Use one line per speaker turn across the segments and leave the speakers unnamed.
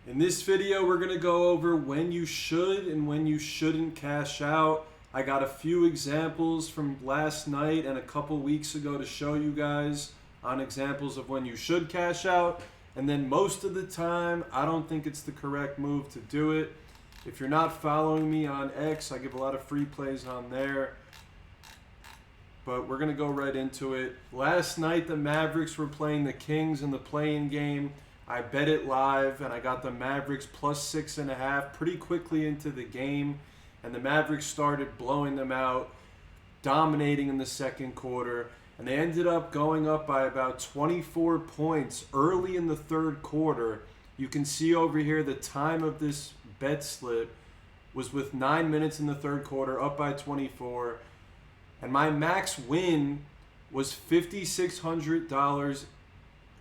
In this video, we're going to go over when you should and when you shouldn't cash out. I got a few examples from last night and a couple weeks ago to show you guys on examples of when you should cash out. And then most of the time, I don't think it's the correct move to do it. If you're not following me on X, I give a lot of free plays on there. But we're going to go right into it. Last night, the Mavericks were playing the Kings in the play-in game. I bet it live, and I got the Mavericks plus 6.5 pretty quickly into the game. And the Mavericks started blowing them out, dominating in the second quarter. And they ended up going up by about 24 points early in the third quarter. You can see over here the time of this bet slip was with 9 minutes in the third quarter, up by 24. And my max win was $5,600,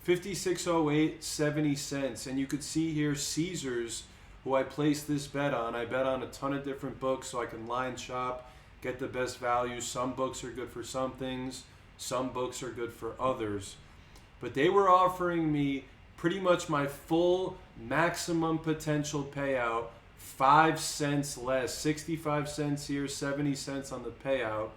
$56.0870. And you could see here Caesars, who I placed this bet on. I bet on a ton of different books so I can line shop, get the best value. Some books are good for some things. Some books are good for others. But they were offering me pretty much my full maximum potential payout, 5 cents less, 65 cents here, 70 cents on the payout.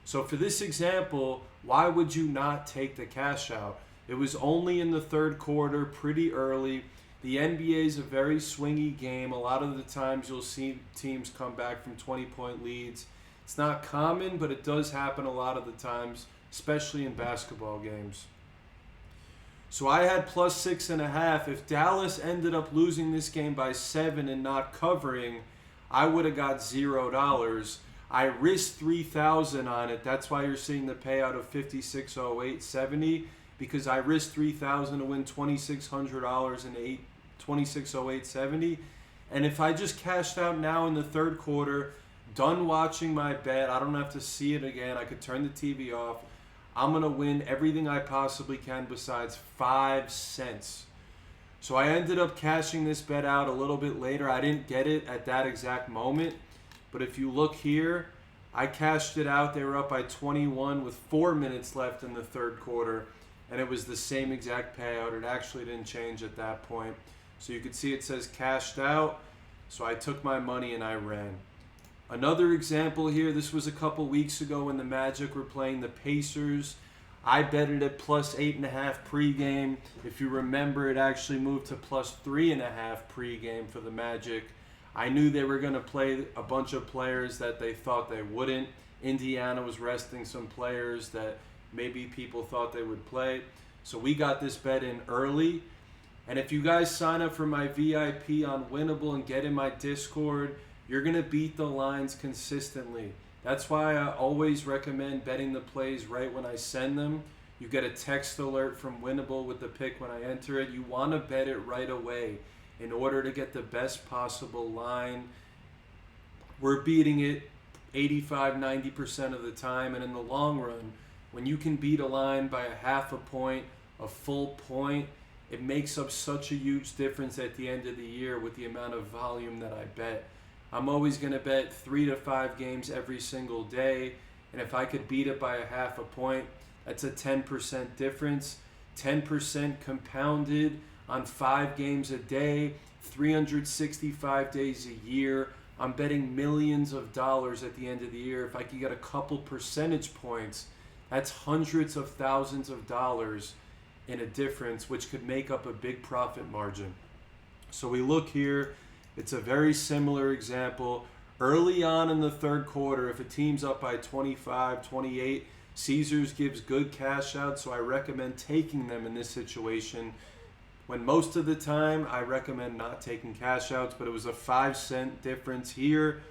So for this example, why would you not take the cash out? It was only in the third quarter, pretty early. The NBA is a very swingy game. A lot of the times you'll see teams come back from 20-point leads. It's not common, but it does happen a lot of the times, especially in basketball games. So I had plus 6.5. If Dallas ended up losing this game by 7 and not covering, I would have got $0. I risked $3,000 on it. That's why you're seeing the payout of $56.0870, because I risked $3,000 to win $2,600 and $26.0870. And if I just cashed out now in the third quarter, done watching my bet, I don't have to see it again. I could turn the TV off. I'm going to win everything I possibly can besides 5 cents. So I ended up cashing this bet out a little bit later. I didn't get it at that exact moment. But if you look here, I cashed it out. They were up by 21 with 4 minutes left in the third quarter. And it was the same exact payout. It actually didn't change at that point. So you can see it says cashed out. So I took my money and I ran. Another example here, this was a couple weeks ago when the Magic were playing the Pacers. I bet it at plus 8.5 pregame. If you remember, it actually moved to plus 3.5 pregame for the Magic. I knew they were going to play a bunch of players that they thought they wouldn't. Indiana was resting some players that maybe people thought they would play. So we got this bet in early. And if you guys sign up for my VIP on Winnable and get in my Discord, you're going to beat the lines consistently. That's why I always recommend betting the plays right when I send them. You get a text alert from Winnable with the pick when I enter it. You want to bet it right away in order to get the best possible line. We're beating it 85-90% of the time. And in the long run, when you can beat a line by a half a point, a full point, it makes up such a huge difference at the end of the year with the amount of volume that I bet. I'm always going to bet 3 to 5 games every single day. And if I could beat it by a half a point, that's a 10% difference. 10% compounded on 5 games a day, 365 days a year. I'm betting millions of dollars at the end of the year. If I could get a couple percentage points, that's hundreds of thousands of dollars in a difference, which could make up a big profit margin. So we look here. It's a very similar example. Early on in the third quarter, if a team's up by 25, 28, Caesars gives good cash out, so I recommend taking them in this situation. When most of the time, I recommend not taking cash outs, but it was a 5 cent difference here.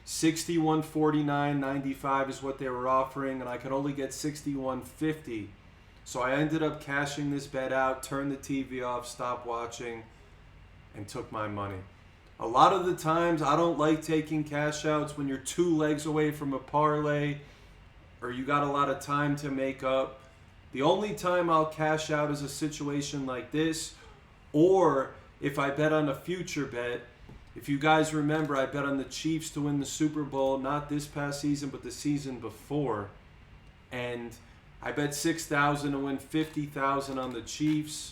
61.49.95 is what they were offering, and I could only get 61.50. So I ended up cashing this bet out, turned the TV off, stopped watching, and took my money. A lot of the times, I don't like taking cash outs when you're 2 legs away from a parlay or you got a lot of time to make up. The only time I'll cash out is a situation like this, or if I bet on a future bet. If you guys remember, I bet on the Chiefs to win the Super Bowl, not this past season, but the season before. And I bet $6,000 to win $50,000 on the Chiefs.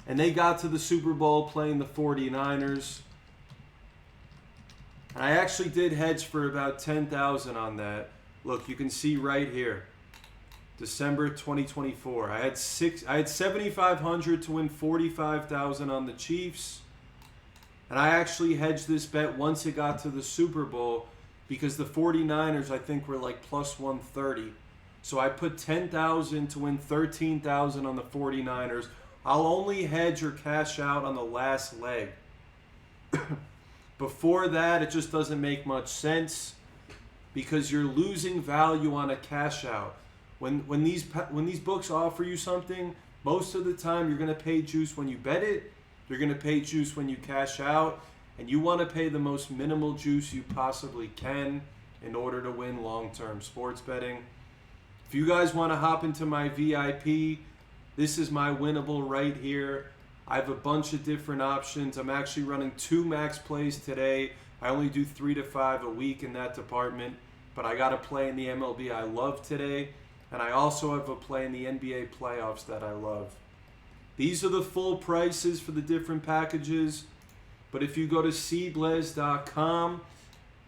And they got to the Super Bowl playing the 49ers. And I actually did hedge for about 10,000 on that. Look, you can see right here. December 2024. I had 7,500 to win 45,000 on the Chiefs. And I actually hedged this bet once it got to the Super Bowl because the 49ers, I think, were like plus 130. So I put 10,000 to win 13,000 on the 49ers. I'll only hedge or cash out on the last leg. Before that, it just doesn't make much sense because you're losing value on a cash out. When these books offer you something, most of the time you're going to pay juice when you bet it. You're going to pay juice when you cash out. And you want to pay the most minimal juice you possibly can in order to win long-term sports betting. If you guys want to hop into my VIP, this is my winnable right here. I have a bunch of different options. I'm actually running 2 max plays today. I only do 3 to 5 a week in that department. But I got a play in the MLB I love today. And I also have a play in the NBA playoffs that I love. These are the full prices for the different packages. But if you go to cblez.com,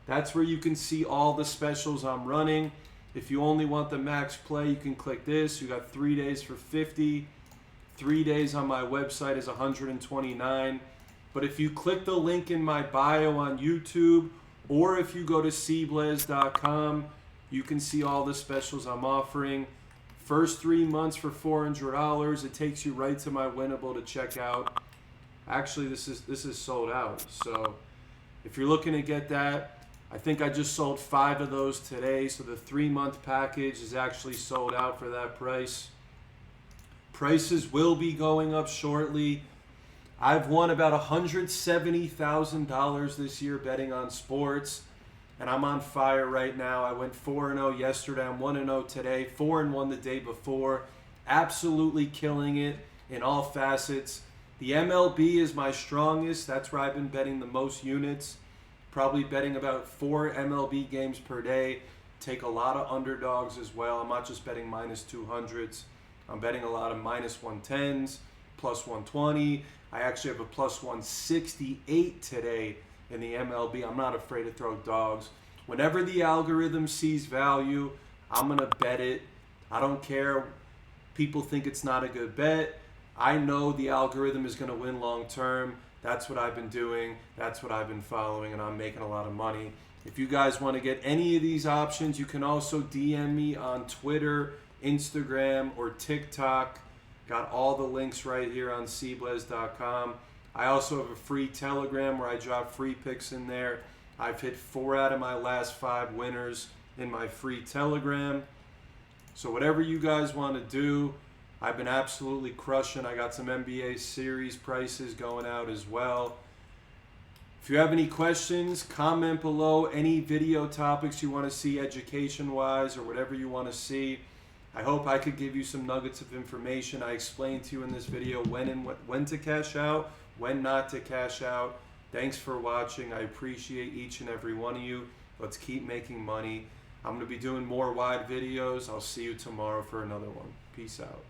that's where you can see all the specials I'm running. If you only want the max play, you can click this. You got 3 days for 50. 3 days on my website is 129. But if you click the link in my bio on YouTube, or if you go to cblez.com, you can see all the specials I'm offering. First 3 months for $400. It takes you right to my winnable to check out. Actually, this is sold out. So if you're looking to get that, I think I just sold 5 of those today. So the 3-month package is actually sold out for that price. Prices will be going up shortly. I've won about $170,000 this year betting on sports. And I'm on fire right now. I went 4-0 yesterday. I'm 1-0 today. 4-1 the day before. Absolutely killing it in all facets. The MLB is my strongest. That's where I've been betting the most units. Probably betting about 4 MLB games per day. Take a lot of underdogs as well. I'm not just betting minus 200s. I'm betting a lot of minus 110s, plus 120. I actually have a plus 168 today in the MLB. I'm not afraid to throw dogs. Whenever the algorithm sees value, I'm going to bet it. I don't care. People think it's not a good bet. I know the algorithm is going to win long term. That's what I've been doing. That's what I've been following, and I'm making a lot of money. If you guys want to get any of these options, you can also DM me on Twitter, Instagram, or TikTok. Got all the links right here on cblez.com. I also have a free Telegram where I drop free picks in there. I've hit 4 out of my last 5 winners in my free Telegram. So whatever you guys want to do, I've been absolutely crushing. I got some NBA series prices going out as well. If you have any questions, comment below. Any video topics you want to see education-wise or whatever you want to see. I hope I could give you some nuggets of information. I explained to you in this video when to cash out, when not to cash out. Thanks for watching. I appreciate each and every one of you. Let's keep making money. I'm going to be doing more wide videos. I'll see you tomorrow for another one. Peace out.